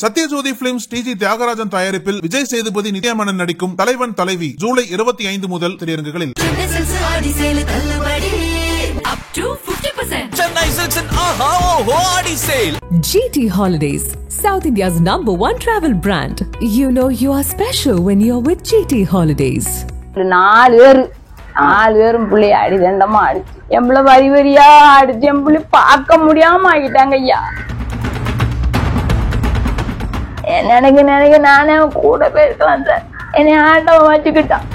Sathyajothi films டிஜி தியாகராஜன் தயாரிப்பில் விஜய் சேதுபதி நித்யாமேனன் நடிக்கும் தலைவன் தலைவி ஜூலை 25 முதல் திரையரங்குகளில். GT Holidays, South India's #1 travel brand. You know you are special when you're with GT Holidays. நாலு பேரும் பிள்ளைய அடி தண்டமா அடிச்சு எம்பளை வரி வரியா அடிச்சு என் பிள்ளை பார்க்க முடியாம ஆகிட்டாங்க ஐயா. நினைக்க நானே கூட போயிருக்கலாம் சார். என்னை ஆட்டோ வச்சுக்கிட்டான்.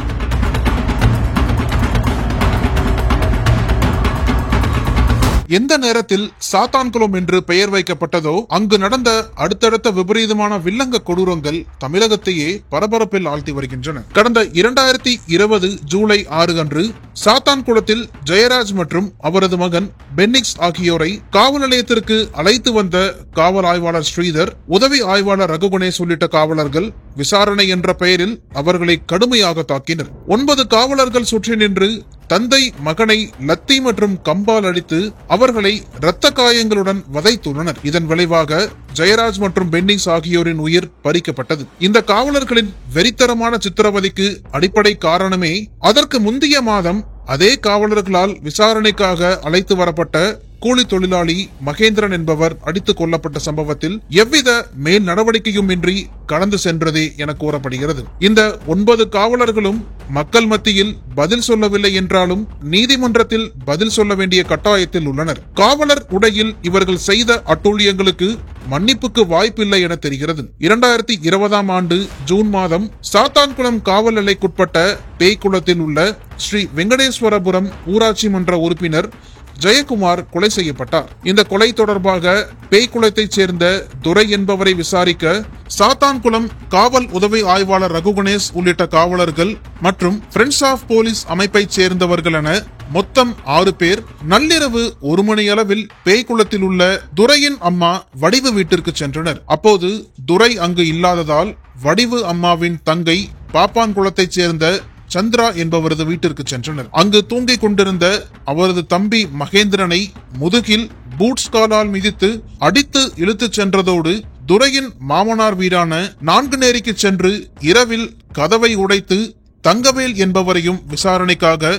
எந்த நேரத்தில் சாத்தான்குளம் என்று பெயர் வைக்கப்பட்டதோ அங்கு நடந்த அடுத்தடுத்த விபரீதமான வில்லங்க கொடூரங்கள் தமிழகத்தையே பரபரப்பில் ஆழ்த்தி வருகின்றன. கடந்த 2020 ஜூலை 6 அன்று சாத்தான்குளத்தில் ஜெயராஜ் மற்றும் அவரது மகன் பென்னிக்ஸ் ஆகியோரை காவல் நிலையத்திற்கு அழைத்து வந்த காவல் ஆய்வாளர் ஸ்ரீதர், உதவி ஆய்வாளர் ரகுகணேஷ் உள்ளிட்ட காவலர்கள் விசாரணை என்ற பெயரில் அவர்களை கடுமையாக தாக்கினர். 9 காவலர்கள் சுற்றி நின்று தந்தை மகனை லத்தி மற்றும் கம்பால் அடித்து அவர்களை இரத்த காயங்களுடன் வதைத்துள்ளனர். இதன் விளைவாக ஜெயராஜ் மற்றும் பென்னிக்ஸ் ஆகியோரின் உயிர் பறிக்கப்பட்டது. இந்த காவலர்களின் வெறித்தரமான சித்திரவதைக்கு அடிப்படை காரணமே அதற்கு முந்தைய மாதம் அதே காவலர்களால் விசாரணைக்காக அழைத்து வரப்பட்ட கூலி தொழிலாளி மகேந்திரன் என்பவர் அடித்துக் கொல்லப்பட்ட சம்பவத்தில் எவ்வித மேல் நடவடிக்கையும் இன்றி கடந்து சென்றதே என கூறப்படுகிறது. இந்த 9 காவலர்களும் மக்கள் மத்தியில் பதில் சொல்லவில்லை என்றாலும் நீதிமன்றத்தில் பதில் சொல்ல வேண்டிய கட்டாயத்தில் உள்ளனர். காவலர் உடையில் இவர்கள் செய்த அட்டூழியங்களுக்கு மன்னிப்புக்கு வாய்ப்பில்லை என தெரிகிறது. 2020 ஆண்டு ஜூன் மாதம் சாத்தான்குளம் காவல் எல்லைக்குட்பட்ட பேய்குளத்தில் உள்ள ஸ்ரீ வெங்கடேஸ்வரபுரம் ஊராட்சி மன்ற உறுப்பினர் ஜெயக்குமார் கொலை செய்யப்பட்டார். இந்த கொலை தொடர்பாக பேய்குளத்தைச் சேர்ந்த துரை என்பவரை விசாரிக்க சாத்தான்குளம் காவல் உதவி ஆய்வாளர் ரகுகணேஷ் உள்ளிட்ட காவலர்கள் மற்றும் ஃப்ரெண்ட்ஸ் ஆஃப் போலீஸ் அமைப்பைச் சேர்ந்தவர்கள் என மொத்தம் 6 பேர் நள்ளிரவு 1 மணி அளவில் பேய்குளத்தில் உள்ள துரையின் அம்மா வடிவு வீட்டிற்கு சென்றனர். அப்போது துரை அங்கு இல்லாததால் வடிவு அம்மாவின் தங்கை பாப்பான்குளத்தைச் சேர்ந்த சந்திரா என்பவரது வீட்டிற்கு சென்றனர். அங்கு தூங்கிக் கொண்டிருந்த அவரது தம்பி மகேந்திரனை முதுகில் பூட்ஸ் காலால் மிதித்து அடித்து இழுத்துச் சென்றதோடு துரையின் மாமனார் வீடான 4 நேரிக்கு சென்று இரவில் கதவை உடைத்து தங்கவேல் என்பவரையும் விசாரணைக்காக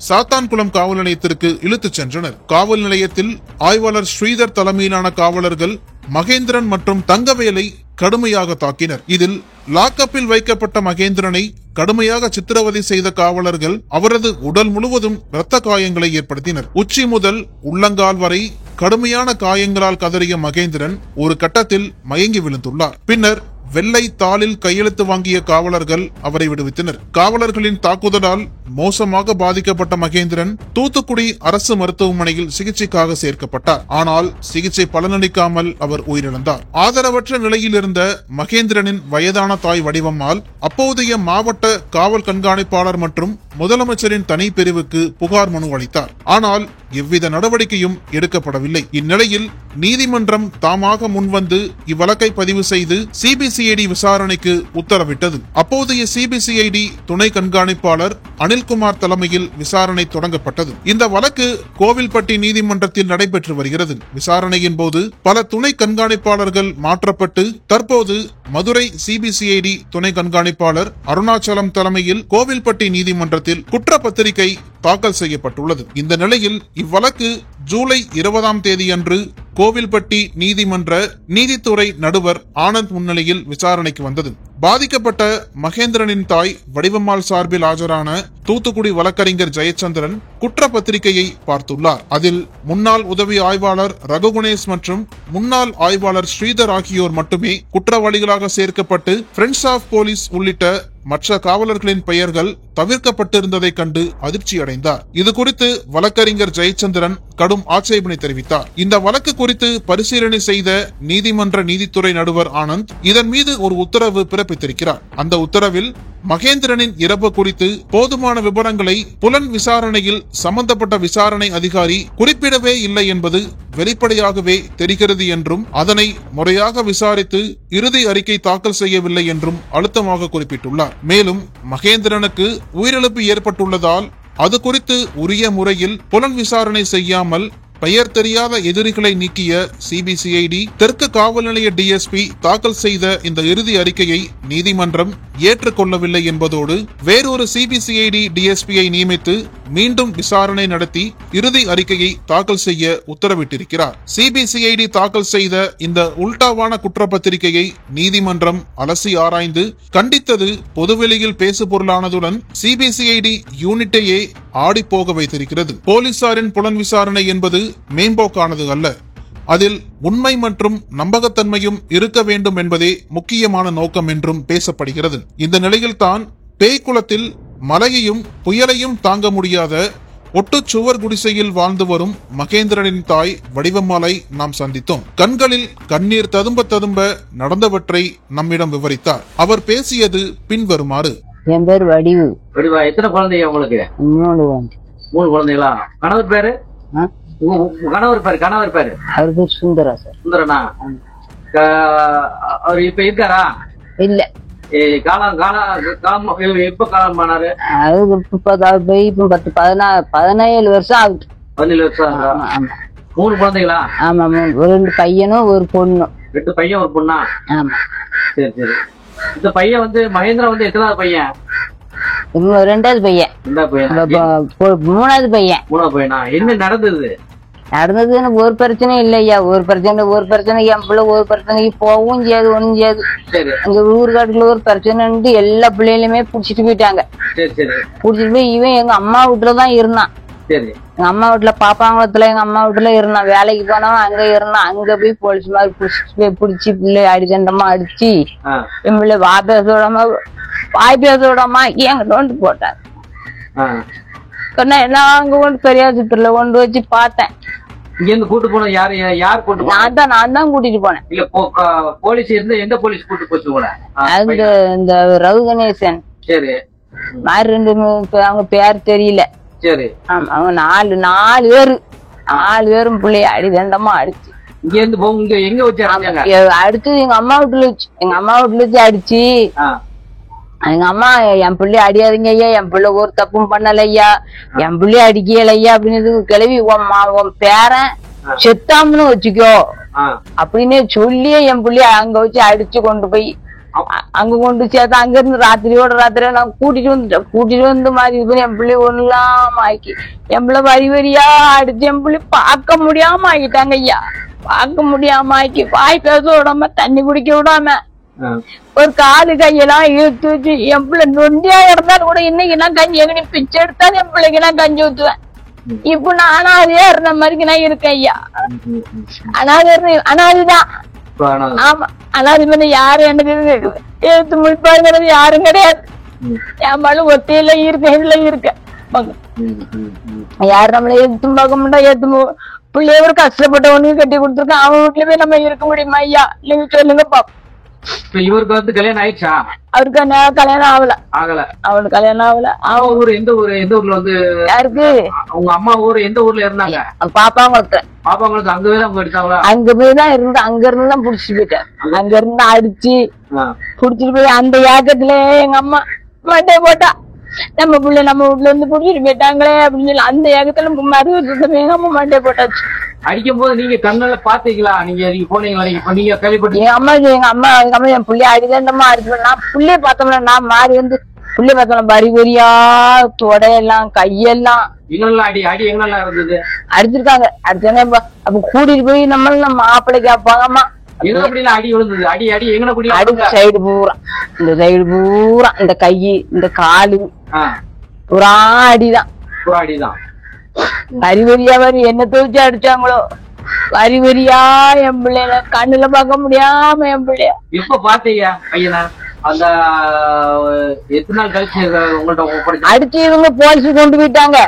சாத்தான்குளம் காவல் நிலையத்திற்கு இழுத்துச் சென்றனர். காவல் நிலையத்தில் ஆய்வாளர் ஸ்ரீதர் தலைமையிலான காவலர்கள் மகேந்திரன் மற்றும் தங்கவேலை கடுமையாக தாக்கினர். இதில் லாக்கப்பில் வைக்கப்பட்ட மகேந்திரனை கடுமையாக சித்திரவதை செய்த காவலர்கள் அவரது உடல் முழுவதும் இரத்த காயங்களை ஏற்படுத்தினர். உச்சி முதல் உள்ளங்கால் வரை கடுமையான காயங்களால் கதறிய மகேந்திரன் ஒரு கட்டத்தில் மயங்கி விழுந்துள்ளார். பின்னர் வெள்ளை தாளில் கையெழுத்து வாங்கிய காவலர்கள் அவரை விடுவித்தனர். காவலர்களின் தாக்குதலால் மோசமாக பாதிக்கப்பட்ட மகேந்திரன் தூத்துக்குடி அரசு மருத்துவமனையில் சிகிச்சைக்காக சேர்க்கப்பட்டார். ஆனால் சிகிச்சை பலனளிக்காமல் அவர் உயிரிழந்தார். ஆதரவற்ற நிலையில் இருந்த மகேந்திரனின் வயதான தாய் வடிவம்மாள் அப்போதைய மாவட்ட காவல் கண்காணிப்பாளர் மற்றும் முதலமைச்சரின் தனி பிரிவுக்கு புகார் மனு அளித்தார். ஆனால் எவ்வித நடவடிக்கையும் எடுக்கப்படவில்லை. இந்நிலையில் நீதிமன்றம் தாமாக முன்வந்து இவ்வழக்கை பதிவு செய்து சிபிசிஐடி விசாரணைக்கு உத்தரவிட்டது. அப்போதைய சிபிசிஐடி துணை கண்காணிப்பாளர் அனில்குமார் தலைமையில் விசாரணை தொடங்கப்பட்டது. இந்த வழக்கு கோவில்பட்டி நீதிமன்றத்தில் நடைபெற்று வருகிறது. விசாரணையின் போது பல துணை கண்காணிப்பாளர்கள் மாற்றப்பட்டு தற்போது மதுரை சிபிசிஐடி துணை கண்காணிப்பாளர் அருணாச்சலம் தலைமையில் கோவில்பட்டி நீதிமன்றத்தில் குற்றப்பத்திரிகை தாக்கல் செய்யப்பட்டுள்ளது. இந்த நிலையில் இவ்வழக்கு ஜூலை 20 தேதி அன்று கோவில்பட்டி நீதிமன்ற நீதித்துறை நடுவர் ஆனந்த் முன்னிலையில் விசாரணைக்கு வந்தது. பாதிக்கப்பட்ட மகேந்திரனின் தாய் வடிவம்மாள் சார்பில் ஆஜரான தூத்துக்குடி வழக்கறிஞர் ஜெயச்சந்திரன் குற்றப்பத்திரிகையை பார்த்துள்ளார். அதில் முன்னாள் உதவி ஆய்வாளர் ரகுகணேஷ் மற்றும் முன்னாள் ஆய்வாளர் ஸ்ரீதர் ஆகியோர் மட்டுமே குற்றவாளிகளாக சேர்க்கப்பட்டு ஃப்ரெண்ட்ஸ் ஆஃப் போலீஸ் உள்ளிட்ட மற்ற காவலர்களின் பெயர்கள் தவிர்க்கப்பட்டிருந்ததை கண்டு அதிர்ச்சி அடைந்தார். இது குறித்து வழக்கறிஞர் ஜெயச்சந்திரன் கடும் ஆட்சேபனை தெரிவித்தார். இந்த வழக்கு குறித்து பரிசீலனை செய்த நீதிமன்ற நீதித்துறை நடுவர் ஆனந்த் இதன் மீது ஒரு உத்தரவு பிறப்பித்திருக்கிறார். அந்த உத்தரவில் மகேந்திரனின் இறப்பு குறித்து போதுமான விவரங்களை புலன் விசாரணையில் சம்பந்தப்பட்ட விசாரணை அதிகாரி குறிப்பிடவே இல்லை என்பது வெளிப்படையாகவே தெரிகிறது என்றும் அதனை முறையாக விசாரித்து இறுதி அறிக்கை தாக்கல் செய்யவில்லை என்றும் அழுத்தமாக குறிப்பிட்டுள்ளார். மேலும் மகேந்திரனுக்கு உயிரிழப்பு ஏற்பட்டுள்ளதால் அது குறித்து உரிய முறையில் புலன் விசாரணை செய்யாமல் பெயர் தெரியாத எதிரிகளை நீக்கிய சிபிசிஐடி தெற்கு காவல் நிலைய டிஎஸ்பி தாக்கல் செய்த இந்த இறுதி அறிக்கையை நீதிமன்றம் ஏற்றுக்கொள்ளவில்லை என்பதோடு வேறொரு சிபிசிஐடி டிஎஸ்பியை நியமித்து மீண்டும் விசாரணை நடத்தி இறுதி அறிக்கையை தாக்கல் செய்ய உத்தரவிட்டிருக்கிறார். சிபிசிஐடி தாக்கல் செய்த இந்த உல்டாவான குற்றப்பத்திரிகையை நீதிமன்றம் அலசி ஆராய்ந்து கண்டித்தது பொதுவெளியில் பேசுபொருளானதுடன் சிபிசிஐடி யூனிட்டையே ஆடிப்போக வைத்திருக்கிறது. போலீசாரின் புலன் விசாரணை என்பது மேம்போக்கானது அல்ல. அதில் உண்மை மற்றும் நம்பகத்தன்மையும் இருக்க வேண்டும் என்பதே முக்கியமான நோக்கம் என்றும் பேசப்படுகிறது. இந்த நிலையில்தான் பேய்குளத்தில் மழையையும் புயலையும் தாங்க முடியாத ஒட்டுச்சுவர் குடிசையில் வாழ்ந்து வரும் மகேந்திரனின் தாய் வடிவம்மாளை நாம் சந்தித்தோம். கண்களில் கண்ணீர் ததும்ப ததும்ப நடந்தவற்றை நம்மிடம் விவரித்தார். அவர் பேசியது பின்வருமாறு. என் பேர் வடிவு. வடிவா, எத்தனை குழந்தைங்க உங்களுக்கு? 3 குழந்தைகளா? கணவர் பேரு? கணவர் பேரு? அவர் பேர் சுந்தரா சார். சுந்தரனா? அவர் இப்ப இருக்காரா? இல்ல. எப்ப காலம் ஆனாரு? அது இப்ப 17 வருஷம் ஆகுது. 17 வருஷம் ஆகுதா? 3 குழந்தைகளா? ஆமா, 2 பையனும் 1 பொண்ணும். 2 பையன் 1 பொண்ணா? ஆமா. சரி சரி. இந்த பையன் மகேந்திரா எத்தனாவது பையன்? 2வது பையன். 3வது பையன். 3வது பையனா? என்ன நடந்தது? நடந்ததுன்னு ஒரு பிரச்சனையும் இல்லையா. ஒரு பிரச்சனை என் பிள்ளை ஒரு பிரச்சனைக்கு போகவும் செய்யாது, ஒண்ணும் செய்யாது. அங்க ஊர்காட்டுல ஒரு பிரச்சனை எல்லா பிள்ளைகளுமே புடிச்சிட்டு போயிட்டாங்க. புடிச்சிட்டு போய் இவன் எங்க அம்மா வீட்டுலதான் இருந்தான். எங்க அம்மா வீட்டுல பாப்பாங்குளத்துல எங்க அம்மா வீட்டுல இருந்தான். வேலைக்கு போனவன் அங்க இருந்தான். அங்க போய் போலீஸ் மாதிரி புடிச்சிட்டு போய் பிடிச்சி பிள்ளை அடிச்சண்டமா அடிச்சு என் பிள்ளை வாய் பேச விடாமா எங்கிட்ட போட்டார். என்ன அங்க கொண்டு பெரியாசித்துல கொண்டு வச்சு பார்த்தேன். இங்க இருந்து கூட்டு போன யார் கூட்டு? நான் தான் கூட்டிட்டு போனேன். இல்ல போலீஸ் இருந்து எந்த போலீஸ் கூட்டு போச்சு உங்களை? இந்த ரகு கணேசன். சரி. மாதிரி 2 அவங்க பேர் தெரியல. சரி. அவங்க 4 பேரும் பிள்ளைய அடிதண்டமா அடிச்சு இங்க இருந்து போங்க. எங்க வச்சு அடிச்சு? எங்க அம்மா வீட்டுல வச்சு அடிச்சு. எங்க அம்மா என் பிள்ளை அடியாதீங்க ஐயா, என் பிள்ளை ஒரு தப்பும் பண்ணல ஐயா, என் பிள்ளை அடிக்கல ஐயா அப்படின்னு கிளவி உன் பேரன் செத்தாமனு வச்சுக்கோ அப்படின்னு சொல்லியே என் பிள்ளைய அங்க வச்சு அடிச்சு கொண்டு போய் அங்க கொண்டு சேர்த்து அங்க இருந்து ராத்திரியோட நான் கூட்டிட்டு வந்து மாதிரி இது என் பிள்ளை ஒண்ணுலாம் ஆக்கி என் பிள்ளை வரியா அடிச்சு என் பிள்ளை பார்க்க முடியாம ஆக்கிட்டாங்க ஐயா. பார்க்க முடியாம ஆக்கி வாய் பேச விடாம தண்ணி குடிக்க விடாம ஒரு காலு கையெல்லாம் இழுத்து வச்சு என் பிள்ளை நொண்டியா இருந்தாலும் கூட இன்னைக்கு நான் கஞ்சி எங்கடி பிச்சை எடுத்தாலும் என் பிள்ளைக்கு நான் கஞ்சி ஊத்துவேன். இப்ப நான் அனாதையா இருந்த மாதிரி நான் இருக்கேன் ஐயா. அனாதிதான். ஆமா, அனாதி வந்து யாரும் எனக்கு எடுத்து முடிப்பாருங்கிறது யாரும் கிடையாது. என் மேல ஒத்தையில இருக்க யாரு நம்மள எடுத்து பார்க்க முடியா. எடுத்து பிள்ளைய ஒரு கஷ்டப்பட்டவனுக்கு கட்டி கொடுத்துருக்கேன். அவன் வீட்டுல போய் நம்ம இருக்க முடியுமா ஐயா? நீங்க சொல்லுங்க பாப்போம். இவருக்கு கல்யாணம் ஆயிடுச்சா? அவருக்கு கல்யாணம் ஆகல. அவனுக்கு கல்யாணம் ஆகல. அவன் ஊரு எந்த ஊர்ல யாருக்கு? உங்க அம்மா ஊரு எந்த ஊர்ல இருந்தாங்க? பாப்பாங்குளத்து. அங்கவே அவங்க எடுத்தாங்களா? அங்க போய்தான் இருந்து அங்க இருந்துதான் புடிச்சிட்டு போயிட்டேன். அங்க இருந்து அடிச்சு புடிச்சிட்டு போய் அந்த ஏக்கத்துல எங்க அம்மா மண்டே போட்டா நம்ம பிள்ளை நம்ம வீட்டுல இருந்து புடிச்சிட்டு போயிட்டாங்களே அப்படின்னு சொல்லி அந்த ஏக்கத்துல மறுபடியும் எங்க அம்மா மண்டே போட்டாச்சு. அடிக்கும் போது நீங்க கண்ணால பாத்தீங்களா? நீங்க போனீங்களா? நீங்க கேள்விப்பட்டு? எங்க அம்மா என் பிள்ளைய அடிதண்டமா அடிச்சு நான் பிள்ளைய பார்த்தோம்னா நான் மாறி வந்து பிள்ளைய பார்த்தோம் வரியா தொடையெல்லாம் கையெல்லாம் அடி எங்கெல்லாம் இருந்தது அடிச்சிருக்காங்க. அடிச்சாங்க அப்ப கூட்டிட்டு போய் நம்ம மாப்பிள்ளை கேட்பாங்கம்மா. அடி விழுந்தது. அடி சைடு பூரா இந்த சைடு பூரா இந்த கை இந்த காலு பூரா அடிதான். வரிவரியா என்ன தூச்சி அடிச்சாங்களோ வரிவரியா என் பிள்ளைல கண்ணுல பார்க்க முடியாம என் பிள்ளைய. இப்ப பாத்தீங்க பையனா? அந்த எத்தனை நாள் கழிச்சு உங்கள்ட்ட அடிச்சு இவங்க போலீஸு கொண்டு போயிட்டாங்க.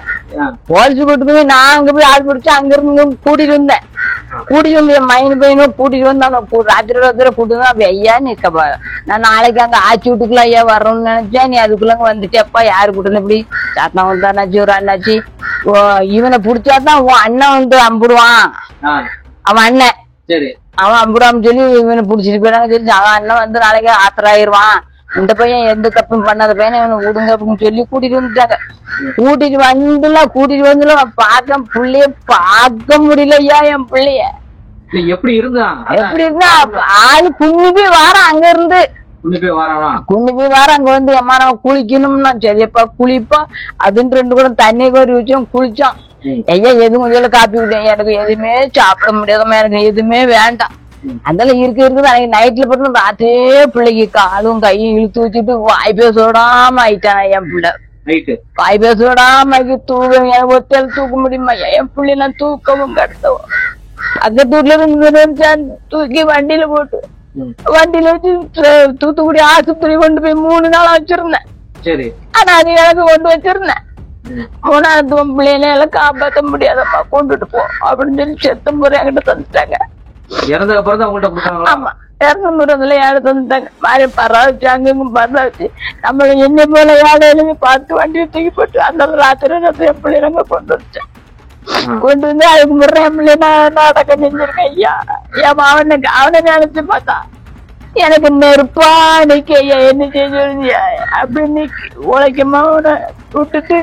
போலீஸு கொண்டு போய் நான் அங்க போய் ஆள் பிடிச்சு அங்க இருந்து கூட்டிட்டு வந்தேன். கூட்டிட்டு வந்து என் மைன் பையனும் கூட்டிட்டு வந்தாங்க. ராத்திரி கூட்டிட்டு அப்படி ஐயா நிற்கப்பா நான் நாளைக்கு அங்க ஆட்சி வீட்டுக்குள்ள ஐயா வர்றோம்னு நினைச்சேன். நீ அதுக்குள்ள வந்துட்டேப்பா. யாரு கூட்டணும் இப்படி சாத்தா வந்தாச்சு ஒரு அண்ணாச்சி இவனை புடிச்சாதான் உன் அண்ணன் வந்து அம்புடுவான். அவன் அண்ணன் அவன் அம்புடாம சொல்லி இவனை புடிச்சிட்டு போயிடாங்க சொல்லி அவன் அண்ணன் வந்து நாளைக்கு ஆத்திராயிருவான் இந்த பையன் எந்த தப்பும் பண்ணாத பையனை இவனை விடுங்க அப்படின்னு சொல்லி கூட்டிட்டு வந்துட்டாங்க. கூட்டிட்டு வந்துலாம் புள்ளைய பார்க்க முடியல ஐயா. என் பிள்ளைய எப்படி இருந்தா ஆளு குஞ்சு போய் வாரம் அங்க இருந்து குஞ்சு போய் வாரம் அங்க வந்து அம்மா நம்ம குளிக்கணும்னா சரியப்பா குளிப்பா அதுன்னு 2 கூட தண்ணி கோரி வச்சோம் குளிச்சோம். ஐயா எதுவும் கொஞ்சம் காப்பி விட்டேன், எனக்கு எதுவுமே சாப்பிட முடியாதம்மா, எனக்கு எதுவுமே வேண்டாம். அதெல்லாம் இருக்குது அன்னைக்கு நைட்ல போட்டு ராத்திரியே பிள்ளைக்கு காலும் கையும் இழுத்து வச்சுட்டு வாய் பேச விடாம ஆயிட்டான் என் பிள்ளை. வாய் பேச விடாம தூக்க ஒத்தையில தூக்க முடியுமா? என் பிள்ளை நான் தூக்கவும் கடத்தவும் பக்கத்து வீட்டுல இருந்து தூக்கி வண்டியில போட்டு வண்டியில வச்சு தூத்துக்குடி ஆஸ்பத்திரி கொண்டு போய் 3 நாள் வச்சிருந்தேன். ஆனா அது எனக்கு கொண்டு வச்சிருந்தேன். ஆனா அது பிள்ளைல எல்லாம் காப்பாற்ற முடியாதப்பா கொண்டுட்டு போ அப்படின்னு சொல்லி செத்தம் போற என்கிட்ட தந்துட்டாங்க. ஆமா 200 ஏழை தந்துட்டாங்க. மாதிரி பரவ வச்சு அங்கங்கும் பரவ வச்சு நம்மள என்ன போல ஏழையிலுமே பார்த்து வண்டியை தூக்கி போட்டு அந்த ராத்திரி என் பிள்ளைங்க கொண்டு வந்துட்டேன். கொண்டு வந்து அதுக்கு முறை என் பிள்ளை நாடகம் செஞ்சிருக்கேன் ஐயா. என் அவனை நினைச்சு பார்த்தா எனக்கு நெருப்பா நிக்க ஐயா என்ன செஞ்சு அப்படின்னு உழைக்கமா விட்டுட்டு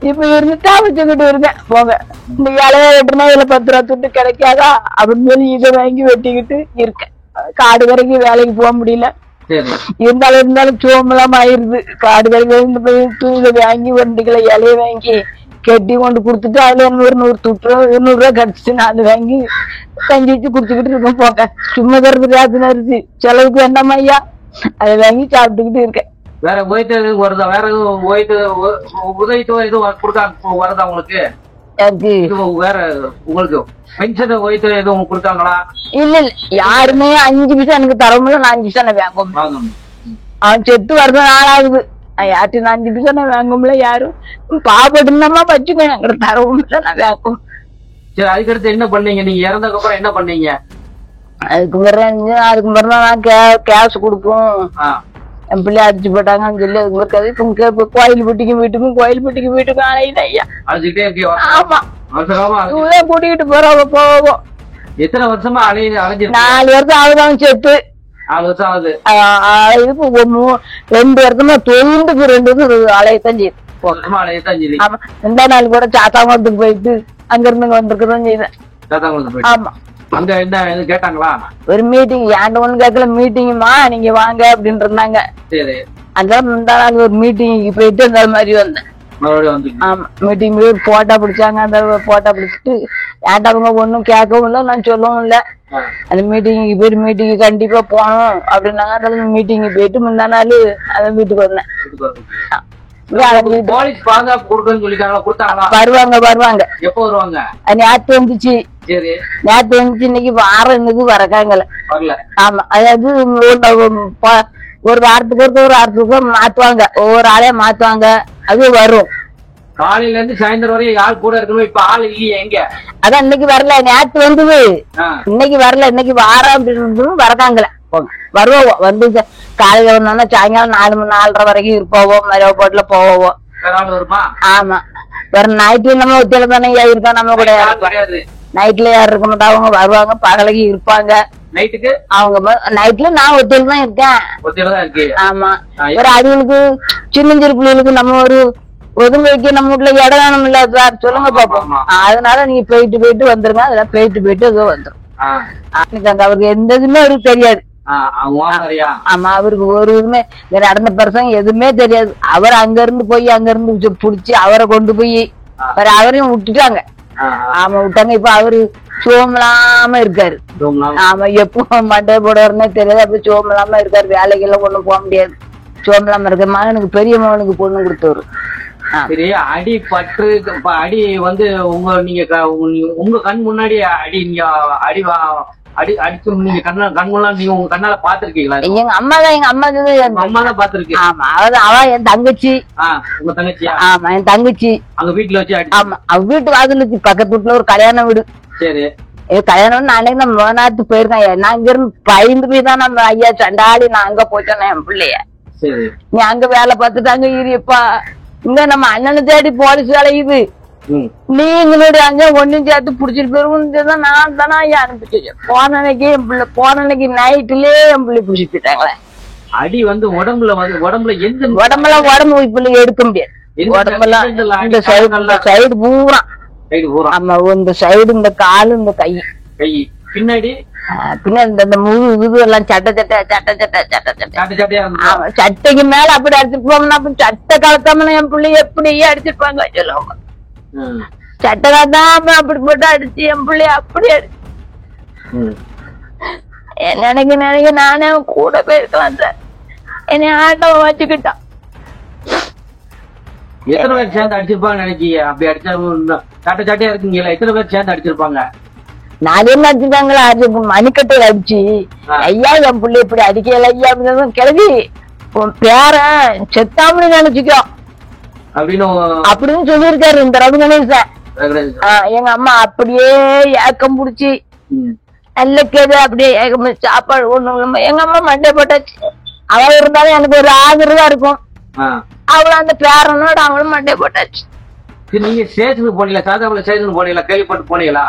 இப்ப இருந்துட்டா வச்சுக்கிட்டு இருக்கேன். போங்க இந்த இலைய வெட்டுனா இதுல 10 ரூபா துட்டு கிடைக்காதா அப்படின்னு சொல்லி இதை வாங்கி வெட்டிக்கிட்டு இருக்கேன். காடு வரைக்கும் வேலைக்கு போக முடியல. இருந்தாலும் சோம்பலாம் ஆயிருது. காடு வரைக்கும் துணியில வாங்கி 2 கிலோ இலைய வாங்கி கெட்டி கொண்டு குடுத்துட்டு அதுல 100 ரூபா கிடைச்சிச்சு. நான் அது வாங்கி கஞ்சி வச்சு குடிச்சுக்கிட்டு இருக்கேன். போங்க சும்மா தரது ராத்தின அரிசி செலவுக்கு வேண்டாமா ஐயா, அதை வாங்கி சாப்பிட்டுக்கிட்டு இருக்கேன். வேற வருதா? வேற உதவித்தொகை எதுவும் வருதா உங்களுக்கு? வேற உங்களுக்கு பென்ஷன் உதவித்தொகை எதுவும் கொடுத்தாங்களா? இல்ல யாருமே 5 பைசா எனக்கு தர முடியல. நான் 5 பைசா நான் வாங்க அவன் செத்து வருஷம் நாளாகுது. யார்ட்டு 5 பைசா நான் வாங்க முடியல. யாரும் பாப்பட்டுமா வச்சுக்கோ என்கிட்ட தரவும் இல்லை. நான் வாங்கும். சரி அதுக்கடுத்து என்ன பண்ணீங்க? நீங்க இறந்ததுக்கு அப்புறம் என்ன பண்ணீங்க? அதுக்கு பிறகு நான் கேஷ் கொடுப்போம். என் பிள்ளை அடிச்சு போட்டாங்கன்னு சொல்லி அதுக்கு இருக்காது. இப்ப கோயில் பெட்டிக்கும் வீட்டுக்கும் அலையுது ஐயா. ஆமா கூட்டிக்கிட்டு போவோம். எத்தனை வருஷமா அலைஞ்சு? 4 வருஷம் ஆகுது அவன் செத்து. 4 வருஷம் ஆகுது. 2 வருஷமா தொழுந்து 2 வருஷம் அலையத்தான் செய்யுது. ஆமா 2 நாள் கூட சாத்தாங்குளத்துக்கு போயிட்டு அங்க இருந்து வந்திருக்குதான் செய்தேன். ஆமா அங்க என்ன கேட்டாங்களா? ஒரு மீட்டிங் ஏன்ட ஒண்ணு கேட்கல. மீட்டிங்குமா நீங்க வாங்க அப்படின்னு இருந்தாங்க. அந்த 2 நாள் ஒரு மீட்டிங்கு போயிட்டு அந்த மாதிரி வந்தேன். ஆமா மீட்டிங் போய் போட்டா பிடிச்சாங்க. அந்த போட்டா பிடிச்சிட்டு ஏன்டா அவங்க ஒண்ணும் கேட்கவும் இல்லை நான் சொல்லவும் இல்லை. அந்த மீட்டிங்கு போயிட்டு மீட்டிங்கு கண்டிப்பா போகணும் அப்படின்னாங்க. அந்த மீட்டிங்கு போயிட்டு 3 நாள் அந்த வீட்டுக்கு வந்தேன். போலீஸ் பாதுகாப்பு கொடுக்கணும்னு சொல்லிட்டாங்களா? கொடுத்தாங்களா? வருவாங்க. எப்போ வருவாங்க? நேத்து வந்துச்சு. இன்னைக்கு வாரம் இன்னைக்கு வரக்காங்கல. ஆமா அதாவது ஒரு வாரத்துக்கு மாத்துவாங்க. ஒவ்வொரு ஆளையா மாத்துவாங்க. அது வரும். காலையில இருந்து சாயந்தரம் வரையும் யார் கூட இருக்கணும்? இப்ப ஆள் இல்லையா? எங்க? அதான் இன்னைக்கு வரல. நேத்து வந்தது இன்னைக்கு வரல. இன்னைக்கு வாரம் அப்படின்னு வரக்காங்கல. வருவோம். வந்து காலையில வந்தோம்னா சாயங்காலம் 4-4:30 வரைக்கும் இருப்போம். மரவப்போட்டுல போவோம். ஆமா வேற நைட்ல நம்ம ஒத்தியில தானே இருக்கோம். நம்ம கூட நைட்ல யாரும் இருக்க மாட்டா. அவங்க வருவாங்க பகலைக்கு இருப்பாங்க. அவங்க நைட்ல நான் ஒத்தியில தான் இருக்கேன். ஆமா வேற அதுகளுக்கு சின்ன பிள்ளைகளுக்கு நம்ம ஒரு ஒதுங்க வைக்க நம்ம வீட்டுல இடம் வேணும் இல்ல சார் சொல்லுங்க பாப்போம். அதனால நீங்க போயிட்டு வந்துருங்க. அதெல்லாம் போயிட்டு ஏதோ வந்துரும். அவருக்கு எந்த இதுமே அவருக்கு தெரியாது. ஆமா அவருக்கு ஒரு இதுமே நடந்த பர்சன் எதுவுமே தெரியாது. அவர் அங்க இருந்து புடிச்சு அவரை கொண்டு போய் வேற அவரையும் விட்டுட்டாங்க. ஆமா விட்டாங்க. இப்ப அவரு சோமலாம இருக்காரு. ஆமா எப்போ மண்டை போடுவாருன்னே தெரியாது. அப்படி சோமலாம இருக்காரு. வேலைக்கெல்லாம் ஒண்ணும் போக முடியாது. சோமலாம இருக்க மகனுக்கு பெரிய மகனுக்கு பொண்ணு கொடுத்தவரு. அடி பற்று அடி வந்து உங்க கண் முன்னாடி அடி நீங்க அடிச்சு நீங்க கண் முன்னாடி நீங்க உங்க கண்ணால பாத்துருக்கீங்களா? எங்க அம்மா தான் பாத்துருக்கு. ஆமா அவ என் தங்கச்சி. உங்க தங்கச்சியா? ஆமா என் தங்கச்சி. அங்க வீட்டுல வச்சு? ஆமா அவ வீட்டு வாசலுக்கு பக்கத்து வீட்டுல ஒரு கல்யாண வீடு. சரி கல்யாணம் அன்னைக்கு நம்ம மோனாத்து போயிருக்கேன். நான் இங்க இருந்து பயந்து போய் தான் நம்ம ஐயா சண்டாடி நான் அங்க போச்சேன் என் பிள்ளைய. நீ அங்க வேலை பார்த்துட்டு அங்க இருப்பா. இங்க நம்ம அண்ணனை தேடி போலீஸ் வேலையுது. நீங்களுடைய அங்க ஒன்னும் சேர்த்து புடிச்சிட்டு போயிருக்கும். நான் தானே ஐயா அனுப்பிச்சு போன அன்னைக்கு நைட்டுலயே என் பிள்ளை புடிச்சு போயிட்டாங்களே. அடி வந்து உடம்புல எந்த உடம்பு இப்ப எடுக்க முடியாது. உடம்பெல்லாம் இந்த சைடு பூரா. ஆமா, இந்த சைடு, இந்த காலு, இந்த கை பின்னாடி இந்த முழு எல்லாம் சட்டைக்கு மேல அப்படி அடிச்சிட்டு போம்னா சட்டை கலத்தாம என் பிள்ளைய எப்படியே அடிச்சிருப்பாங்க சொல்லுவாங்க. சட்டை கலத்தாம அப்படி போட்டு அடிச்சு என் பிள்ளைய அப்படி அடிச்சு நினைக்க நானே கூட போயிருக்கலாம் சார். என்னை ஆட்டோ வச்சுக்கிட்டான். எத்தனை பேர் சேர்ந்து அடிச்சிருப்பாங்க நினைக்கீங்க? அப்படி அடிச்சா சட்டையா இருக்குங்களா? எத்தனை பேர் சேர்ந்து அடிச்சிருப்பாங்க? 4 பேர் அடிச்சிருக்காங்களா? அது மணிக்கட்டையில அடிச்சு ஐயா என் பிள்ளை இப்படி அடிக்கல ஐயா அப்படின்னு கிளவி பேரன் செத்தாமனு நினைச்சுக்கோ அப்படின்னு சொல்லியிருக்காரு இந்த ரவி கணேசன். எங்க அம்மா அப்படியே ஏக்கம் புடிச்சு நல்ல கேது அப்படியே ஏக்கம் சாப்பாடு ஒண்ணு எங்க அம்மா மண்டை போட்டாச்சு. அவ இருந்தாலும் எனக்கு ஒரு ஆதரவா இருக்கும். அவளும் அந்த பேரனோட அவளும் மண்டை போட்டாச்சு. நீங்க ஸ்டேஷனுக்கு போனீங்களா? சாதாரண ஸ்டேஷனுக்கு போனீங்களா? கேள்விப்பட்டு போனீங்களா?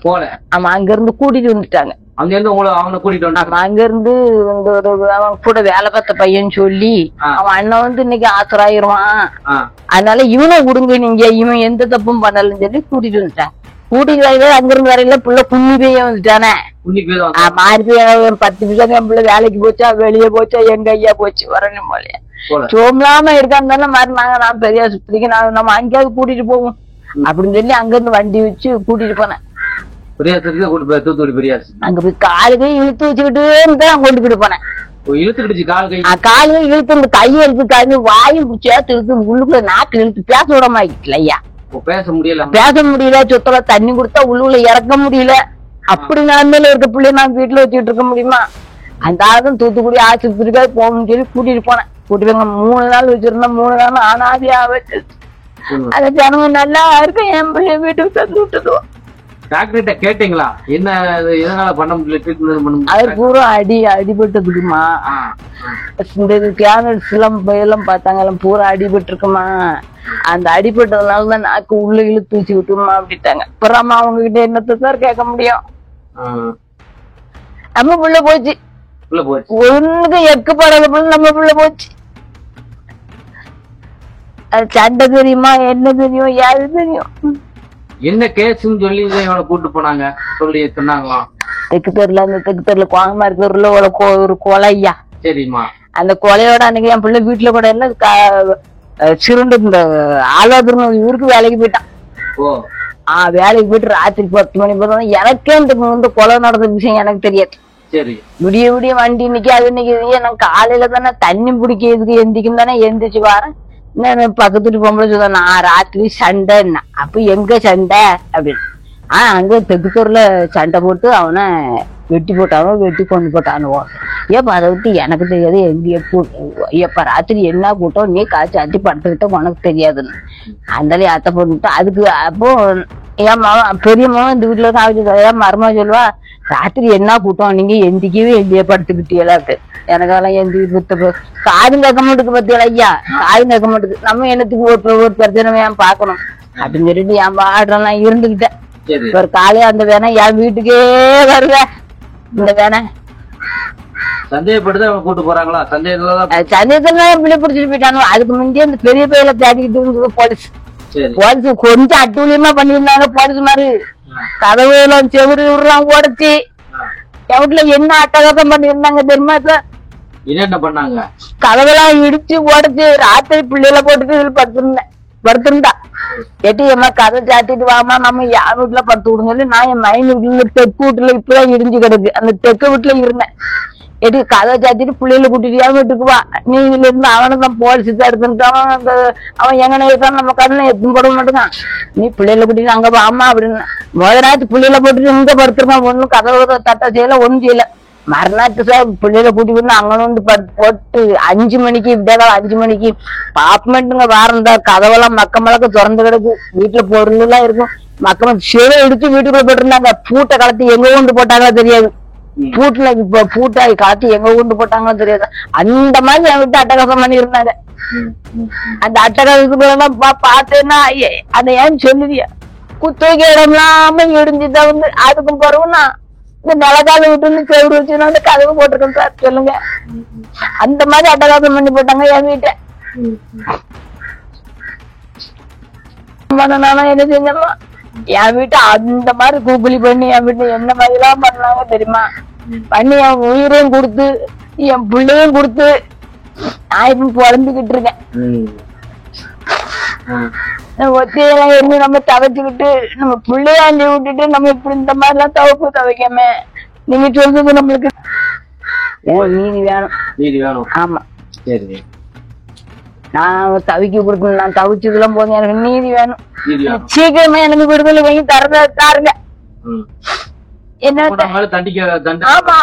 போல. ஆமா, அங்க இருந்து கூட்டிட்டு வந்துட்டாங்க. அங்க இருந்து அவனை கூட்டிட்டு வந்தாங்க. அங்க இருந்து அவன் கூட வேலை பார்த்த பையன் சொல்லி அவன் அண்ணன் வந்து இன்னைக்கு ஆசராயிருவான், அதனால இவனை விடுங்க நீங்க, இவன் எந்த தப்பும் பண்ணலன்னு சொல்லி கூட்டிட்டு வந்துட்டாங்க. கூட்டிட்டு வரையில அங்க இருந்து வரையில புள்ள குன்னி பையன் வந்துட்டானே. மாறி போய் 10 நிமிஷம் என் பிள்ளை வேலைக்கு போச்சா, வெளியே போச்சா, எங்க ஐயா போச்சு வரணும் போலயே சோம்லாம இருக்கான்னு மாறினாங்க. நான் பெரிய ஆஸ்பத்திரிக்கு நம்ம அங்கேயாவது கூட்டிட்டு போவோம் அப்படின்னு சொல்லி அங்க இருந்து வண்டி வச்சு கூட்டிட்டு போனேன். அங்க போய் காலுக்கு இழுத்து வச்சுக்கிட்டு கொண்டுகிட்டு போனேன். காலு இழுத்து இந்த கையை இழுத்து கழிஞ்சு வாயும் சேர்த்து இழுத்து உள்ளுக்குள்ள நாக்கு இழுத்து பேச விட மாட்டேன் ஐயா. பேச முடியல. சுத்தல தண்ணி கொடுத்தா உள்ளுக்குள்ள இறக்க முடியல. அப்படி நிலைமையில இருக்க பிள்ளைய நான் வீட்டுல வச்சுட்டு இருக்க முடியுமா? அந்த ஆளும் தூத்துக்குடி ஆஸ்பத்திரிக்காக போகணும்னு சொல்லி கூட்டிட்டு போனேன். கூட்டிட்டு 3 நாள் வச்சிருந்தேன். 3 நாள் ஆனாதியா வச்சு அந்த ஜனங்க நல்லா இருக்கு. என் பிள்ளைய வீட்டுக்கு தந்து விட்டுடுவோம். டாக்டர்கிட்ட கேட்டீங்களா என்ன எதனால பண்ண முடியல? அது பூரா அடிபட்டுக்குமா. இந்த கேனட்ஸ் எல்லாம் பார்த்தாங்க, எல்லாம் பூரா அடிபட்டு இருக்குமா. அந்த அடிபட்டதுனாலதான் நாக்கு உள்ள இழுத்து வச்சு விட்டுமா அப்படிட்டாங்க. அப்புறம் அவங்க கிட்ட என்னத்தை சார் கேட்க முடியும்? நம்ம புள்ள போச்சு. ஒண்ணுக்கு எக்கப்படாத புள்ள நம்ம புள்ள போச்சு. அது சண்டை தெரியுமா, என்ன தெரியும், யாரு தெரியும்? என்ன கேஸ்ன்னு சொல்லி இவனை கூட்டு போனாங்க சொல்லி சொன்னாங்களா? தெற்கு தெருல கோங்கமா இருக்கிற ஒரு கொலையா. சரிம்மா. அந்த கொலையோட அன்னைக்கு என் பிள்ளை வீட்டுல கூட இல்ல சிறுண்டு இந்த ஆலோசனை இவருக்கு வேலைக்கு போயிட்டான். வேலைக்கு போயிட்டு ராத்திரி 10 மணி போதும் எனக்கே இந்த கொலை நடந்த விஷயம் எனக்கு தெரியாது. விடிய வண்டி நிக்காது. இன்னைக்கு நான் காலையில தானே தண்ணி பிடிக்கிறதுக்கு எந்திக்கும் தானே எந்திரிச்சு வரேன். பக்கத்துட்டு பொம்பளை சொல்ல நான் ராத்திரி சண்டை. அப்ப எங்க சண்டை அப்படின்னு? அங்க தெக்குத்தூர்ல சண்டை போட்டு அவனை வெட்டி கொண்டு போட்டானுவோம். ஏப்பா அதை விட்டு எனக்கு தெரியாது எங்க எப்ப ராத்திரி என்ன கூட்டம் நீ காய்ச்சி அட்டி படுத்துக்கிட்ட உனக்கு தெரியாதுன்னு அந்த அத்தை போட்டு அதுக்கு. அப்போ என் மகன் பெரிய மகன் இந்த வீட்டுல தான் மருமா சொல்லுவா, ராத்திரி என்ன கூட்டம் நீங்க எந்திக்கவே எந்திய படுத்துக்கிட்டீங்களா? எனக்கு அதெல்லாம் எந்திரிக்க காதும் கேட்க மாட்டுக்கு பத்தியா ஐயா, காதும் கேட்க மாட்டுக்கு. நம்ம என்னத்துக்கு ஒரு பிரச்சனை ஏன் பாக்கணும் அப்படின்னு சொல்லிட்டு என் பாடலாம் இருந்துகிட்டேன். ஒரு காலையா அந்த வேணா என் வீட்டுக்கே வருவேன். இந்த வேணா சந்தேகப்பட்டு கூட்டு போறாங்களா? சந்தேகத்துல பிள்ளை பிடிச்சிட்டு போயிட்டாங்க. அதுக்கு முந்தைய அந்த பெரிய பையில தேடிக்கிட்டு இருந்தது போலீஸ். கொஞ்சம் அட்டூழியமா பண்ணிருந்தாங்க போலீஸ் மாதிரி. கதவு செவரு விடுறான் ஓடச்சு. எவ்வளவுல என்ன அட்டகாசம் பண்ணிருந்தாங்க தெரியுமா? என்ன பண்ணாங்க? கதவெல்லாம் இடிச்சு ஓடச்சு. ராத்திரி பிள்ளைல போட்டுட்டு இதுல படுத்திருந்தா எட்டி எம்மா கதை சாத்திட்டு வாமா நம்ம யார் வீட்டுல படுத்து விடுங்க சொல்லி நான் என் மைன் வீட்டுல தெற்கு வீட்டுல இப்பதான் இடிஞ்சு கிடக்கு. அந்த தெற்கு வீட்டுல இருந்தேன். எட்டி கதை சாத்திட்டு பிள்ளைல கூட்டிட்டு வீட்டுக்கு வா. நீ இதுல இருந்து அவனை தான் போலீஸ் தான் எடுத்துட்டான். அவன் எங்கன இருக்கான் நம்ம கடனை எத்தும் போட மாட்டேங்கான். நீ பிள்ளைல கூட்டிட்டு அங்க வாமா அப்படின்னு. முதல் நாத்து பிள்ளைல போட்டுட்டு இங்க படுத்திருக்கான். ஒண்ணும் கதவை தட்டா செய்யல, ஒண்ணும் செய்யல. மறுநாட்டு சார் பிள்ளைல கூட்டி வந்து அங்கே வந்து போட்டு 5 மணிக்கு விடியகாலம் 5 மணிக்கு பாப்மெண்ட்டுங்க வாரந்தா. கதவெல்லாம் மக்க திறந்து கிடக்கு. வீட்டுல பொருள் எல்லாம் இருக்கும். மக்கள் சிறை எடுத்து வீட்டுக்குள்ள போட்டிருந்தாங்க. பூட்டை கலத்தி எங்க கொண்டு போட்டாங்களோ தெரியாது. பூட்டுல இப்ப பூட்டை கலத்தி எங்க கொண்டு போட்டாங்களோ தெரியாது. அந்த மாதிரி என் விட்டு அட்டகாசம் பண்ணி இருந்தாங்க. அந்த அட்டகாசத்துக்குள்ள பார்த்தேன்னா அதை ஏன் சொல்லுவியா? குத்தோக்கி இடம்லாம இடிஞ்சுதான் வந்து அதுக்கும் பிறகுனா இந்த நிலக்கால விட்டு செவ்வறு வச்சு வந்து கதவு போட்டிருக்கேன் சார். சொல்லுங்க, அந்த மாதிரி அட்டகாசம் பண்ணி போட்டாங்க என் வீட்டை. நானும் என்ன செஞ்சோமா என் வீட்டை அந்த மாதிரி கூப்பிளி பண்ணி என் வீட்டை என்ன மாதிரி எல்லாம் பண்ணாங்க தெரியுமா? பண்ணி என் உயிரையும் கொடுத்து என் பிள்ளையும் கொடுத்து நான் இப்ப புலம்பிக்கிட்டு இருக்கேன். ஒத்தையெல்லாம் எண்ணி நம்ம தவைச்சுக்கிட்டு நம்ம பிள்ளையாண்டி விட்டுட்டு நம்ம இப்படி இந்த மாதிரி எல்லாம் தவப்பு தவைக்காம நீங்க சொல்றது நம்மளுக்கு நீதி வேணும். நீதி வேணும். ஆமா, சரி. நான் தவிக்க கொடுக்கணும். நான் தவிச்சதுலாம் போதும், எனக்கு நீதி வேணும். நீதி வேணும். சீக்கிரமா எனக்கு விடுதலை வாங்கி தாருங்க. என்ன ஆமா,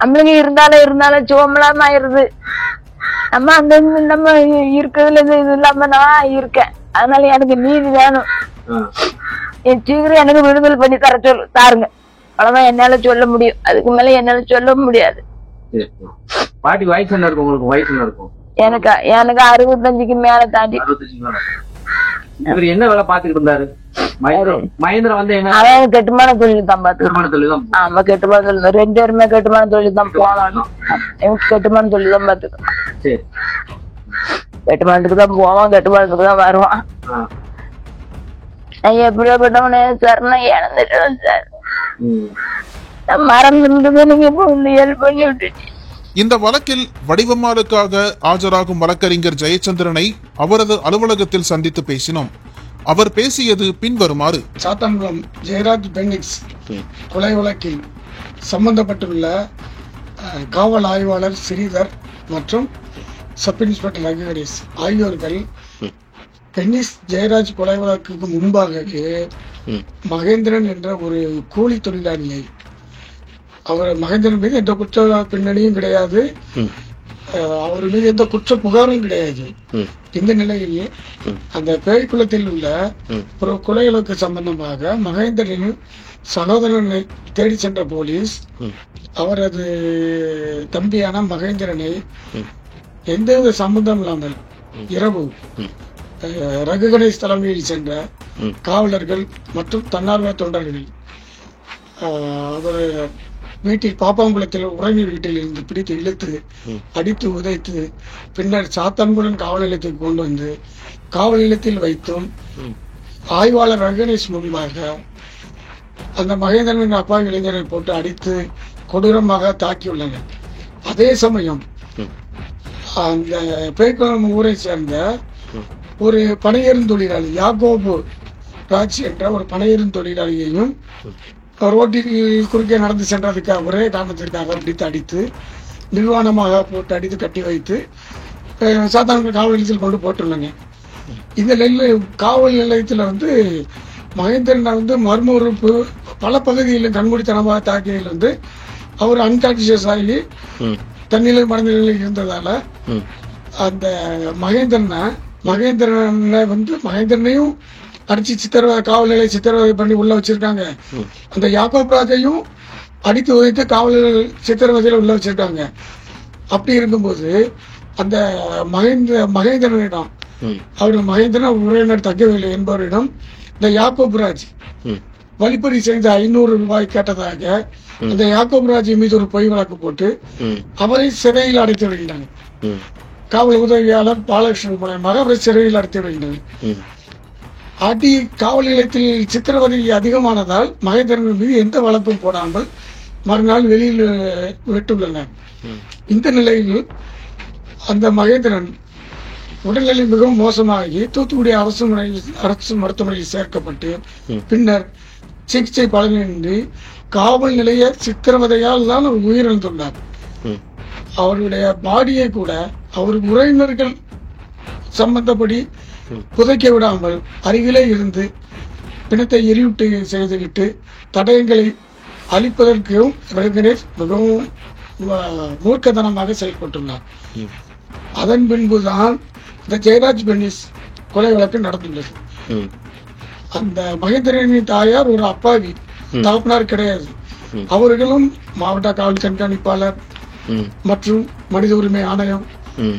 நம்மளுக்கு இருந்தாலும் சோமலாம ஆயிருது. நம்ம அந்த நம்ம இருக்கிறதுல இது இல்லாம நான் இருக்கேன். அதனால எனக்கு நீதி வேணும். என் சீக்கிரம் எனக்கு விடுதலை பண்ணி தாருங்க. அவ்வளவுதான் என்னால சொல்ல முடியும். அதுக்கு மேல என்னால சொல்ல முடியாது. பாட்டி வயசு என்ன இருக்கும் உங்களுக்கு? வயசு என்ன இருக்கும்? எனக்கு 65க்கு மேல தாண்டி. இவர் என்ன வேலை பாத்துக்கிட்டு இருந்தாரு? மகேந்திரன் வந்து என்ன? அவன் கட்டுமான தொழில் தான் பாத்துக்கலாம். ஆமா, கட்டுமான தொழில். 2 பேருமே கட்டுமான தொழில் தான் போவாங்க. கட்டுமான தொழில் தான் பாத்துக்கலாம். சரி, கட்டுமானத்துக்கு தான் போவான், கட்டுமானத்துக்கு தான் வருவான். எப்படியாப்பட்டவனே சார், நான் இழந்துட்டேன் சார். மறந்துட்டு நீங்க இப்போ ஹெல்ப் பண்ணி விட்டுட்டீங்க. இந்த வழக்கில் வடிவமாலுக்காக ஆஜராகும் வழக்கறிஞர் ஜெயச்சந்திரனை அவரது அலுவலகத்தில் சந்தித்து பேசினோம். அவர் பேசியது பின்வருமாறு. சாத்தான்குளம் ஜெயராஜ் பெனிக்ஸ் கொலை வழக்கில் சம்பந்தப்பட்டுள்ள காவல் ஆய்வாளர் ஸ்ரீதர் மற்றும் சப் இன்ஸ்பெக்டர் ரகுகணேஷ் ஆகியோர்கள் பென்னிஸ் ஜெயராஜ் கொலை வழக்குக்கு முன்பாகவே மகேந்திரன் என்ற ஒரு கூலி தொழிலாளியை, அவர் மகேந்திரன் மீது எந்த குற்ற பின்னணியும் கிடையாது, அவர் மீது எந்த குற்ற புகாரும் கிடையாது. இந்த நிலையில் அந்த பேய்குளத்தில் உள்ள ஒரு கொலைகளுக்கு சம்பந்தமாக மகேந்திரனின் சகோதரனை தேடி சென்ற போலீஸ் அவரது தம்பியான மகேந்திரனை எந்தவித சம்பந்தம் இல்லாமல் இரவு ரகுகணேஷ் தலைமையில் சென்ற காவலர்கள் மற்றும் தன்னார்வ தொண்டர்கள் அவர் வீட்டில் பாப்பாங்குளத்தில் உறவினர் வீட்டில் இருந்து பிடித்து இழுத்து அடித்து உதைத்து பின்னர் சாத்தான்குளம் காவல் நிலையத்துக்கு கொண்டு வந்து காவல் நிலையத்தில் வைத்தும் ஆய்வாளர் ரகுகணேஷ் முன்பாக அந்த மகேந்திரனின் அப்பா இளைஞரை போட்டு அடித்து கொடூரமாக தாக்கியுள்ளனர். அதே சமயம் அந்த பேய்குளம் ஊரை சேர்ந்த ஒரு பனையேறும் தொழிலாளி யாக்கோபு ராஜ் என்ற ஒரு பனையேறும் தொழிலாளியையும் ரோட்டில் குறுக்கே நடந்து சென்றதுக்காக ஒரே காரணத்திற்காக பிடித்து அடித்து நிர்வாணமாக போட்டு அடித்து கட்டி வைத்து சாத்தான்குளம் காவல் நிலையத்தில் கொண்டு போட்டுள்ளன. இந்த காவல் நிலையத்தில் வந்து மகேந்திரன் வந்து மர்ம உறுப்பு பல பகுதிகளில் கண்மூடித்தனமாக தாக்கியதில் வந்து அவர் அன்கான்சியஸ் ஆகி தன்னிலை மறந்த நிலையில் இருந்ததால அந்த மகேந்திரனையும் அடிச்சு சித்திரவதை காவல் நிலைய சித்திரவதை பண்ணி உள்ள வச்சிருக்காங்க. அந்த யாக்கோப் ராஜையும் அடித்து உதைத்து காவல் சித்திரவதையில உள்ள வச்சிருக்காங்க. அப்படி இருக்கும்போது அந்த மகேந்திரனிடம் மகேந்திரன் உறவினர் தங்கவில்லை என்பவரிடம் இந்த யாக்கோப் ராஜ் வழிப்பறி செய்த 500 ரூபாய் கேட்டதாக அந்த யாக்கோப் ராஜ் மீது ஒரு பொய் வழக்கு போட்டு அவரை சிறையில் அடைத்து விடுகின்றனர். காவல் உதவியாளர் பாலகிருஷ்ணன் மூலமாக அவரை சிறையில் அடைத்து விடுகின்றனர். காவல் நிலையத்தில் சித்திரவதை அதிகமானதால் மகேந்திரன் மீது எந்த வழக்கும் போடாமல் மறுநாள் வெளியில் விட்டுள்ளனர். இந்த நிலையில் அந்த மகேந்திரன் உடல்நிலை மிகவும் மோசமாகி தூத்துக்குடி அரசு மருத்துவமனையில் சேர்க்கப்பட்டு பின்னர் சிகிச்சை பலனின்றி காவல் நிலைய சித்திரவதையால் தான் அவர் உயிரிழந்துள்ளார். அவருடைய பாடியை கூட அவர் உறவினர்கள் சம்பந்தப்படி புதைக்க விடாமல் அருகிலே இருந்து பிணத்தை எரியூட்டு செய்துவிட்டு தடயங்களை அழிப்பதற்கும் ரகுகணேஷ் மிகவும் மூர்க்கத்தனமாக செயல்பட்டுள்ளார். அதன் பின்புதான் இந்த ஜெயராஜ் பென்னிஸ் கொலை வழக்கு நடந்துள்ளது. அந்த மகேந்திரனின் தாயார் ஒரு அப்பாவி, தகப்பனார் கிடையாது. அவர்களும் மாவட்ட காவல் கண்காணிப்பாளர் மற்றும் மனித உரிமை ஆணையம்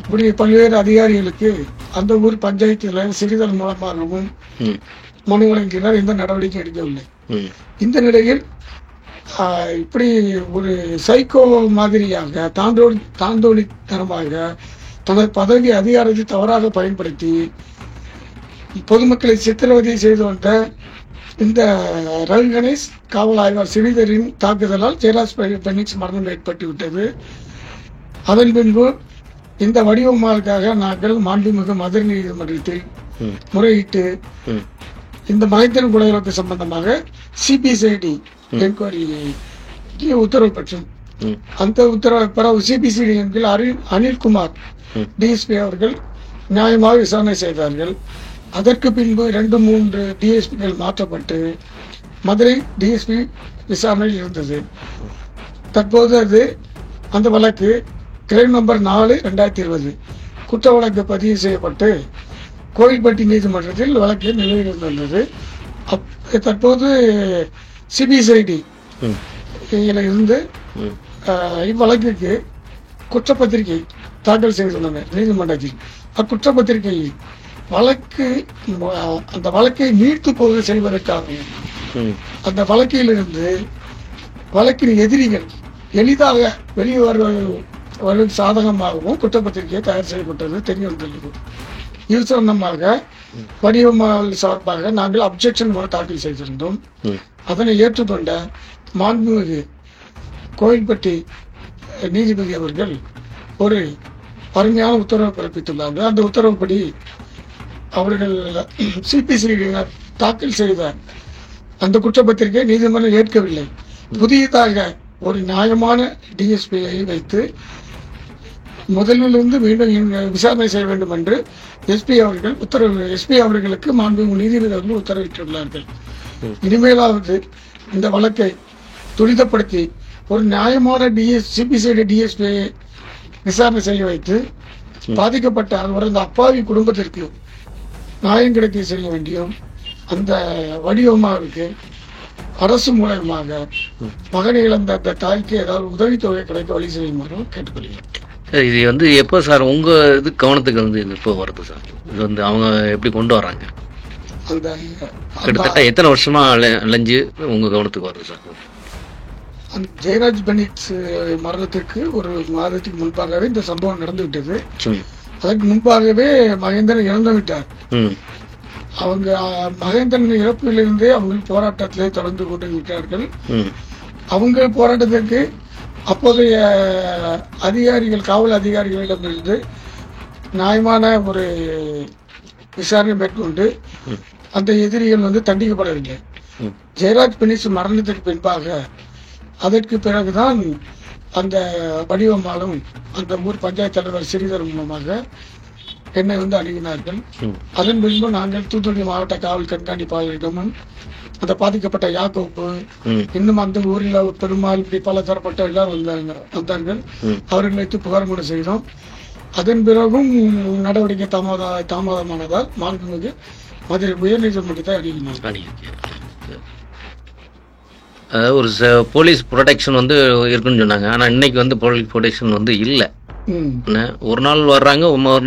இப்படி பல்வேறு அதிகாரிகளுக்கு அந்த ஊர் பஞ்சாயத்துல சிறிதல் மூலமாகவும் மனு வழங்கினார். எந்த நடவடிக்கை எடுக்கவில்லை. இந்த நிலையில் இப்படி ஒரு சைக்கோ மாதிரியாக தாந்தோணித்தனமாக தனது பதவி அதிகாரத்தை தவறாக பயன்படுத்தி பொதுமக்களை சித்திரவதை செய்து வந்த இந்த ரவி கணேஷ் காவல் ஆய்வாளர் ஸ்ரீதரின் தாக்குதலால் ஜெயராஜ் பெனிக்ஸ் மரணம் ஏற்பட்டுவிட்டது. அதன் பின்பு இந்த வடிவமாளுக்காக நாங்கள் மாண்புமிகு மதுரை நீதிமன்றத்தில் முறையிட்டு இந்த மகேந்திரன் கொலை வழக்கு சம்பந்தமாக சிபிசிஐடி என்கொயரி உத்தரவு பெற்றோம். அந்த உத்தரவை பிறகு சிபிசிஐடி கீழ் அனில்குமார் டிஎஸ்பி அவர்கள் நியாயமாக விசாரணை செய்தார்கள். அதற்கு பின்பு 2-3 டிஎஸ்பிகள் மாற்றப்பட்டு மதுரை டிஎஸ்பி விசாரணையில் இருந்தது. தற்போது அது அந்த வழக்கு கிரைம் நம்பர் 4/2020 குற்ற வழக்கு பதிவு செய்யப்பட்டு கோவில்பட்டி நீதிமன்றத்தில் வழக்கு நிலுவையில் இருந்தது. தற்போது சிபிசிஐடி இருந்து இவ்வழக்குக்கு குற்றப்பத்திரிகை தாக்கல் செய்துள்ளனர் நீதிமன்றத்தில். அக்குற்றப்பத்திரிகையில் அந்த வழக்கை நீர்த்து போக செய்வதற்காக அந்த வழக்கிலிருந்து வழக்கின் எதிரிகள் எளிதாக வெளியே வருவது சாதகமாகவும் குற்றப்பத்திரிகை தயார் செய்யப்பட்டது தெரிய வந்துள்ளது. இது சம்பந்தமாக வடிவமால் சார்பாக நாங்கள் அப்ஜெக்ஷன் மனு தாக்கல் செய்திருந்தோம். அதனை ஏற்றுக்கொண்ட மாண்புமிகு கோவில்பட்டி நீதிபதி அவர்கள் ஒரு அருமையான உத்தரவு பிறப்பித்துள்ளார்கள். அந்த உத்தரவுப்படி அவர்கள் சிபிசிஐடியினர் தாக்கல் செய்த அந்த குற்றப்பத்திரிகை நீதிமன்றம் ஏற்கவில்லை. புதியதாக ஒரு நியாயமான டிஎஸ்பியை வைத்து முதலிலிருந்து மீண்டும் விசாரணை செய்ய வேண்டும் என்று எஸ்பி அவர்களுக்கு மாண்புமிகு நீதிபதி அவர்கள் உத்தரவிட்டுள்ளார்கள். இனிமேலாவது இந்த வழக்கை துரிதப்படுத்தி ஒரு நியாயமான சிபிசிஐடி டிஎஸ்பியை விசாரணை செய்ய வைத்து பாதிக்கப்பட்ட அந்த அப்பாவி குடும்பத்திற்கு நியாயம் கிடைக்க செய்ய வேண்டியும் அந்த வடிவமாவுக்கு அரசு மூலமாக மகனை இழந்த அந்த தாய்க்கு ஏதாவது உதவித்தொகை கிடைக்க வழி செய்யுமாறும் கேட்டுக்கொள்கிறேன். இது வந்து எப்போ சார் உங்க இது கவனத்துக்கு வந்து இது இப்போ வருது சார்? இது வந்து அவங்க எப்படி கொண்டு வராங்க? கிட்டத்தட்ட எத்தனை வருஷமா அலைஞ்சு உங்க கவனத்துக்கு வருது சார்? ஜெயராஜ் பெனிக்ஸ் மரணத்துக்கு ஒரு மாதத்துக்கு முன்பாகவே இந்த சம்பவம் நடந்து விட்டது. அதற்கு முன்பாகவே மகேந்திரன் இறந்து விட்டார். அவங்க மகேந்திரன் இறப்பிலிருந்தே அவங்க போராட்டத்திலே தொடர்ந்து கொண்டு விட்டார்கள். அவங்க போராட்டத்திற்கு அப்போதைய அதிகாரிகள் காவல் அதிகாரிகளிடமிருந்து நியாயமான ஒரு விசாரணை மேற்கொண்டு அந்த எதிரிகள் வந்து தண்டிக்கப்படவில்லை. ஜெயராஜ் பெனிக்ஸ் மரணத்திற்கு பின்பாக அதற்கு பிறகுதான் அந்த வடிவமாலும் அந்த ஊர் பஞ்சாயத்து தலைவர் ஸ்ரீதர் மூலமாக என்னை வந்து அணுகினார்கள். அதன் பின்பு நாங்கள் தூத்துக்குடி மாவட்ட காவல் கண்காணிப்பாளரிடமும் அந்த பாதிக்கப்பட்ட யாக்கோப்பு இன்னும் அந்த ஊரில் பெருமாள் இப்படி பல தரப்பட்ட எல்லாரும் வந்தார்கள். அவர்களை வைத்து புகார் கூட செய்தோம். அதன் பிறகும் நடவடிக்கை தாமதமானதால் மாண்புமிகு மதுரை உயர்நீதிமன்றத்தை அணுகினார். ஒரு போலீஸ் ப்ரொடெக்ஷன் வந்து இருக்குன்னு சொன்னாங்க. ஆனால் இன்னைக்கு வந்து போலீஸ் ப்ரொடெக்ஷன் வந்து இல்லை. ஒரு நாள் வர்றாங்க, ஒரு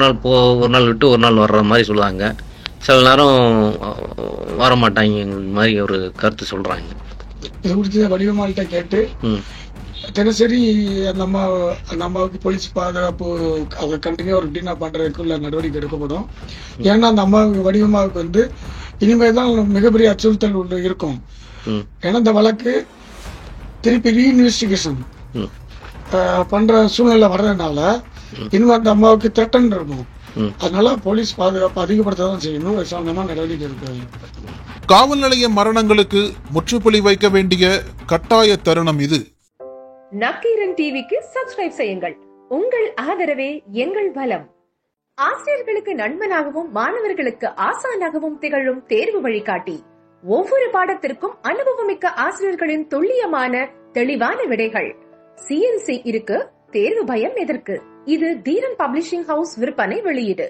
நாள் விட்டு ஒரு நாள் வர்ற மாதிரி சொல்லுவாங்க. சில நேரம் வர மாட்டாங்க மாதிரி ஒரு கருத்து சொல்றாங்க. இது குறித்து வடிவமாள்கிட்ட கேட்டு தினசரி அந்த அம்மாவுக்கு போலீஸ் பாதுகாப்பு அதை கண்டினியூ ரொட்டீனா பண்றதுக்குள்ள நடவடிக்கை எடுக்கப்படும். ஏன்னா அந்த அம்மாவுக்கு வடிவமாவுக்கு வந்து இனிமேதான் மிகப்பெரிய அச்சுறுத்தல் இருக்கும். ஏன்னா இந்த வழக்கு திருப்பி ரீஇன்வெஸ்டிகேஷன் பண்ற சூழ்நிலை வர்றதுனால இனிமே அந்த அம்மாவுக்கு த்ரெட்டன் இருக்கும். அதனால போலீஸ் பாதுகாப்பு அதிகப்படுத்ததான் செய்யணும். விசாரணமா நடவடிக்கை எடுக்க. காவல் நிலைய மரணங்களுக்கு முற்றுப்புள்ளி வைக்க வேண்டிய கட்டாய தருணம் இது. நக்கீரன் டிவிக்கு சப்ஸ்கிரைப் செய்யுங்கள். உங்கள் ஆதரவே எங்கள் பலம். ஆசிரியர்களுக்கு நண்பனாகவும் மாணவர்களுக்கு ஆசானாகவும் திகழும் தேர்வு வழிகாட்டி. ஒவ்வொரு பாடத்திற்கும் அனுபவமிக்க ஆசிரியர்களின் துல்லியமான தெளிவான விடைகள். CNC இருக்கு, தேர்வு பயம் எதற்கு? இது தீரன் பப்ளிஷிங் ஹவுஸ் விற்பனை வெளியீடு.